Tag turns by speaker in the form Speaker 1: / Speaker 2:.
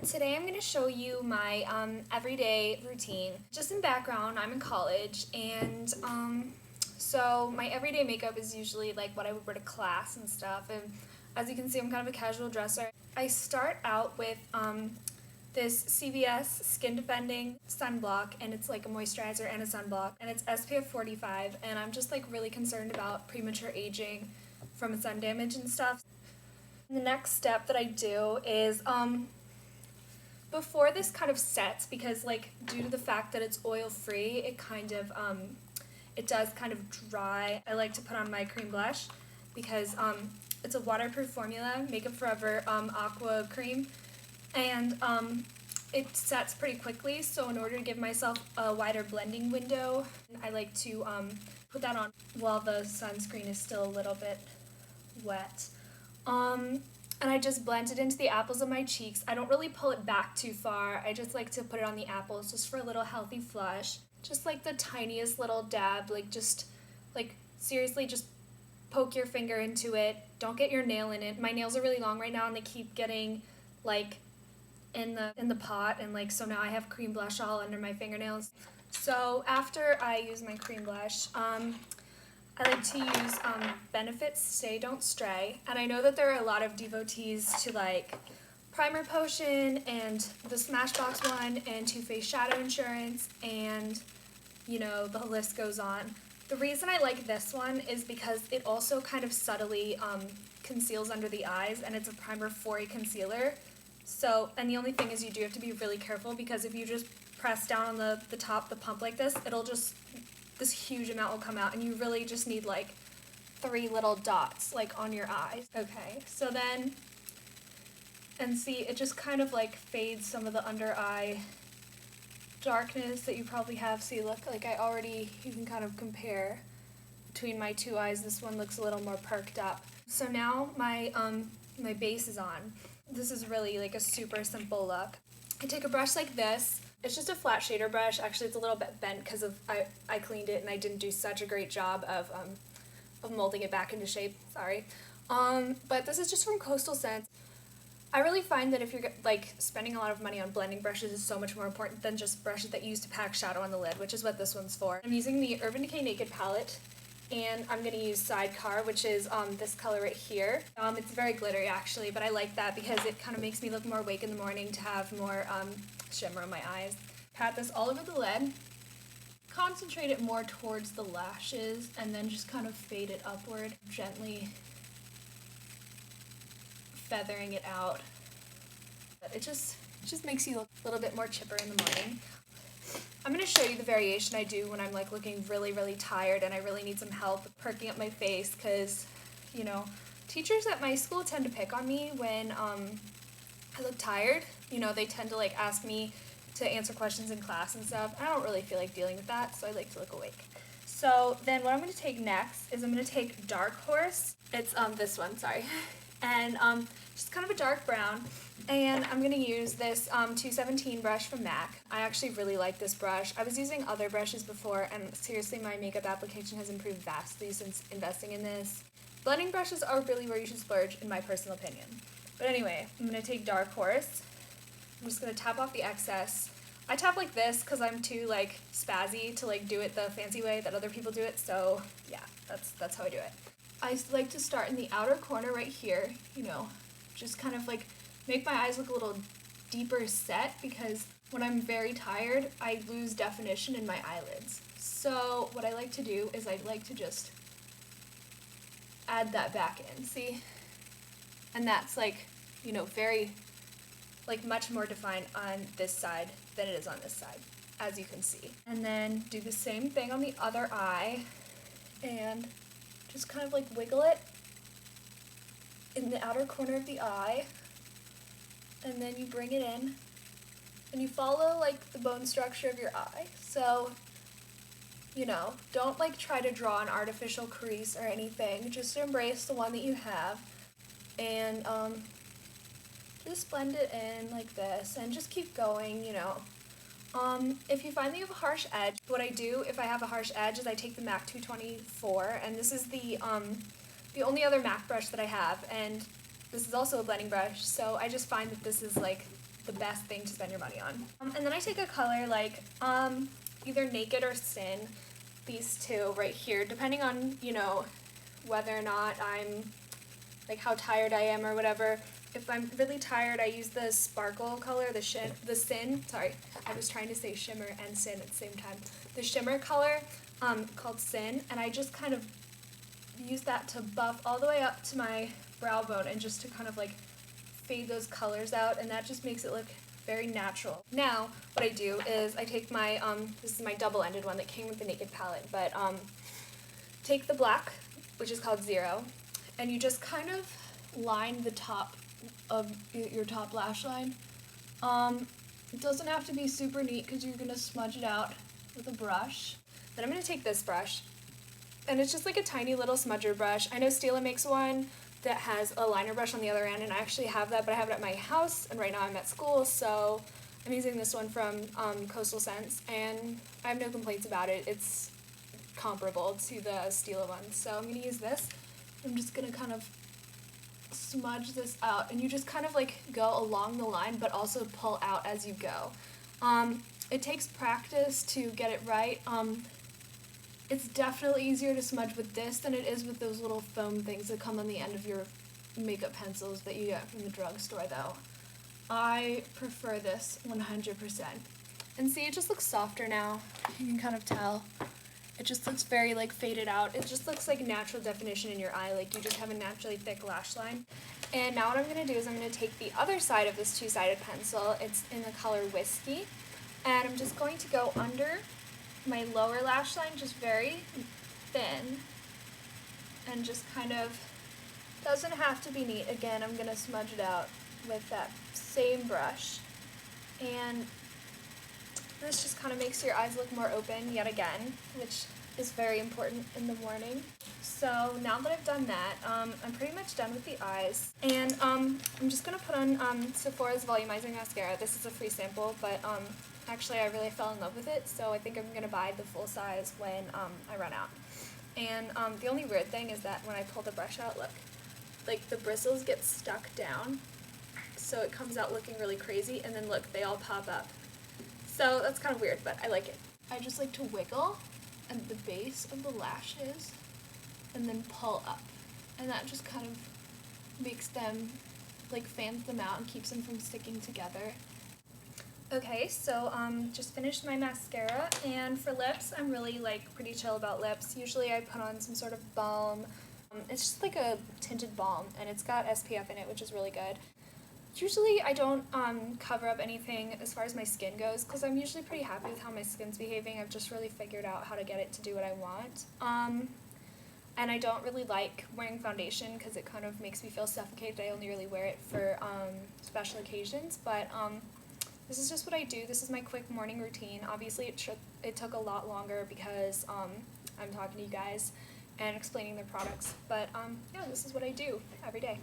Speaker 1: Today I'm going to show you my everyday routine. Just in background, I'm in college, and so my everyday makeup is usually like what I would wear to class and stuff. And as you can see, I'm kind of a casual dresser. I start out with this CVS Skin Defending Sunblock, and it's like a moisturizer and a sunblock, and it's SPF 45, and I'm just like really concerned about premature aging from sun damage and stuff. The next step that I do is before this kind of sets, because like due to the fact that it's oil free, it kind of it does kind of dry. I like to put on my cream blush because it's a waterproof formula, Makeup Forever Aqua Cream, and it sets pretty quickly. So in order to give myself a wider blending window, I like to put that on while the sunscreen is still a little bit wet. And I just blend it into the apples of my cheeks. I don't really pull it back too far. I just like to put it on the apples just for a little healthy flush. Just like the tiniest little dab, like seriously, just poke your finger into it. Don't get your nail in it. My nails are really long right now and they keep getting like in the pot, and like so now I have cream blush all under my fingernails. So after I use my cream blush, I like to use Benefit's Stay Don't Stray, and I know that there are a lot of devotees to like Primer Potion and the Smashbox one and Too Faced Shadow Insurance, and you know, the list goes on. The reason I like this one is because it also kind of subtly conceals under the eyes, and it's a primer for a concealer. So, and the only thing is you do have to be really careful, because if you just press down on the top, the pump like this, this huge amount will come out, and you really just need like 3 little dots like on your eyes. Okay, so then, and see, it just kind of like fades some of the under eye darkness that you probably have. See, look, like you can kind of compare between my two eyes. This one looks a little more perked up. So now my base is on. This is really like a super simple look. I take a brush like this. It's just a flat shader brush. Actually, it's a little bit bent because I cleaned it and I didn't do such a great job of molding it back into shape. Sorry. But this is just from Coastal Scents. I really find that if you're like spending a lot of money on blending brushes is so much more important than just brushes that you use to pack shadow on the lid, which is what this one's for. I'm using the Urban Decay Naked palette, and I'm going to use Sidecar, which is this color right here. It's very glittery actually, but I like that because it kind of makes me look more awake in the morning to have more shimmer in my eyes. Pat this all over the lid, concentrate it more towards the lashes, and then just kind of fade it upward, gently feathering it out. It just makes you look a little bit more chipper in the morning. I'm going to show you the variation I do when I'm like looking really, really tired and I really need some help perking up my face, because, you know, teachers at my school tend to pick on me when I look tired. You know, they tend to like ask me to answer questions in class and stuff. I don't really feel like dealing with that, so I like to look awake. So then what I'm going to take next is I'm going to take Dark Horse. It's this one, sorry. And just kind of a dark brown. And I'm going to use this 217 brush from MAC. I actually really like this brush. I was using other brushes before, and seriously, my makeup application has improved vastly since investing in this. Blending brushes are really where you should splurge, in my personal opinion. But anyway, I'm going to take Dark Horse. I'm just going to tap off the excess. I tap like this because I'm too like spazzy to like do it the fancy way that other people do it, so yeah, that's how I do it. I like to start in the outer corner right here, you know, just kind of like make my eyes look a little deeper set, because when I'm very tired, I lose definition in my eyelids. So what I like to do is I like to just add that back in, see? And that's like, you know, very, like much more defined on this side than it is on this side, as you can see. And then do the same thing on the other eye, and just kind of like wiggle it in the outer corner of the eye, and then you bring it in, and you follow like the bone structure of your eye. So, you know, don't like try to draw an artificial crease or anything, just embrace the one that you have, and just blend it in like this, and just keep going, you know. If you find that you have a harsh edge, what I do if I have a harsh edge is I take the MAC 224, and this is the only other MAC brush that I have, and this is also a blending brush, so I just find that this is like the best thing to spend your money on. And then I take a color like either Naked or Sin, these two right here, depending on, you know, whether or not I'm, like how tired I am or whatever. If I'm really tired, I use the sparkle color, the Sin, sorry, I was trying to say shimmer and sin at the same time. The shimmer color called Sin, and I just kind of use that to buff all the way up to my brow bone and just to kind of like fade those colors out, and that just makes it look very natural. Now, what I do is I take my, this is my double-ended one that came with the Naked palette, but take the black, which is called Zero, and you just kind of line the top of your top lash line. It doesn't have to be super neat because you're going to smudge it out with a brush. Then I'm going to take this brush, and it's just like a tiny little smudger brush. I know Stila makes one that has a liner brush on the other end, and I actually have that, but I have it at my house, and right now I'm at school, so I'm using this one from Coastal Scents, and I have no complaints about it. It's comparable to the Stila one, so I'm going to use this. I'm just going to kind of smudge this out, and you just kind of like go along the line, but also pull out as you go. It takes practice to get it right. It's definitely easier to smudge with this than it is with those little foam things that come on the end of your makeup pencils that you get from the drugstore, though. I prefer this 100%. And see, it just looks softer now. You can kind of tell. It just looks very like faded out. It just looks like natural definition in your eye, like you just have a naturally thick lash line. And now what I'm going to do is I'm going to take the other side of this two-sided pencil. It's in the color Whiskey. And I'm just going to go under my lower lash line, just very thin, and just kind of, doesn't have to be neat. Again, I'm going to smudge it out with that same brush, and this just kind of makes your eyes look more open yet again, which is very important in the morning. So now that I've done that, I'm pretty much done with the eyes, and I'm just going to put on Sephora's Volumizing Mascara. This is a free sample, but actually, I really fell in love with it, so I think I'm going to buy the full size when I run out. And the only weird thing is that when I pull the brush out, look, like the bristles get stuck down, so it comes out looking really crazy, and then look, they all pop up. So that's kind of weird, but I like it. I just like to wiggle at the base of the lashes and then pull up, and that just kind of makes them, like fans them out and keeps them from sticking together. Okay, so just finished my mascara, and for lips, I'm really like pretty chill about lips. Usually I put on some sort of balm. It's just like a tinted balm, and it's got SPF in it, which is really good. Usually I don't cover up anything as far as my skin goes, because I'm usually pretty happy with how my skin's behaving. I've just really figured out how to get it to do what I want. And I don't really like wearing foundation because it kind of makes me feel suffocated. I only really wear it for special occasions, but this is just what I do. This is my quick morning routine. Obviously, it took a lot longer because I'm talking to you guys and explaining their products. But yeah, this is what I do every day.